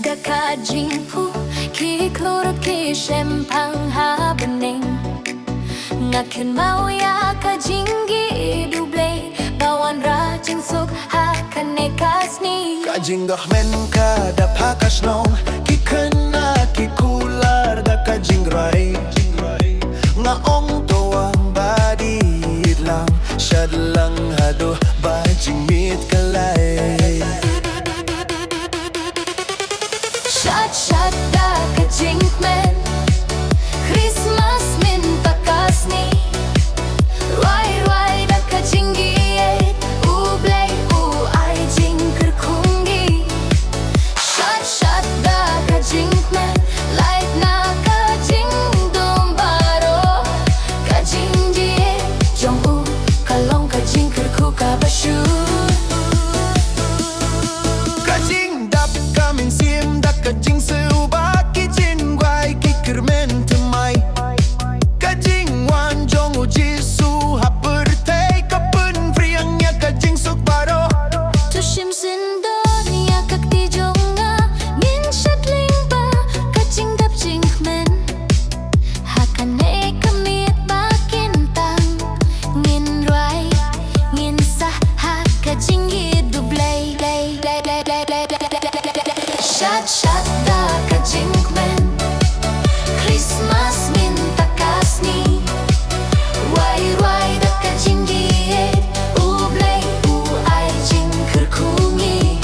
Daka jingpu ki kloro ki shempang ha bening ngakin mau ya ka jinggi duble bawan rajing suk ha kane kasni Kajing dohmen ka dapha kasnong ki kena ki kular da kajing rai nga ong toang badi lang shadlang hado bajing mit kalay Shad da ka jinkmen Christmas min takasni Rwai da ka jingi Ublay u ay jingker kungi Shad da ka jinkmen Light na ka jing dombaro Ka jingi jong u kalong ka jingker ku ka bashu Kajing dap kamin sim da kajing seuba ki jin guai ki kermen temai Kajing wan jong uji su haper tei kapun friangnya kajing suk baro Tushim sindonia kak di jonga Ngin shadling ba kajing dap jinkmen Hakane kamit makin tang Ngin rwai ngin sah ha kajing hidublay Shad da kajinkmen Christmas min takasni Rwai da kajing diet Ublay u ay jingker kungi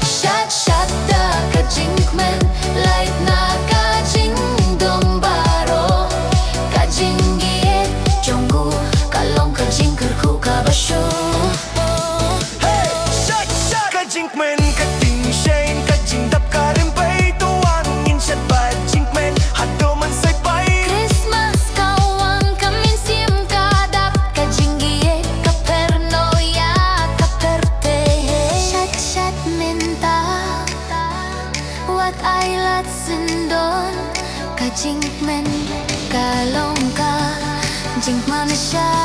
Shad da kajinkmen Light na kajing dombaro Kajing diet jonggu kalong kajing kerku kabasyo Hey shak kajing men kajing shane kajing dap karim pai tuan ngin shat bajing men hado man sai pai Christmas kawan kamin sim kadap kajinggiye kaperno ya kaperte Shad minta wat ailat sindon kajing men kalong ka jing manusia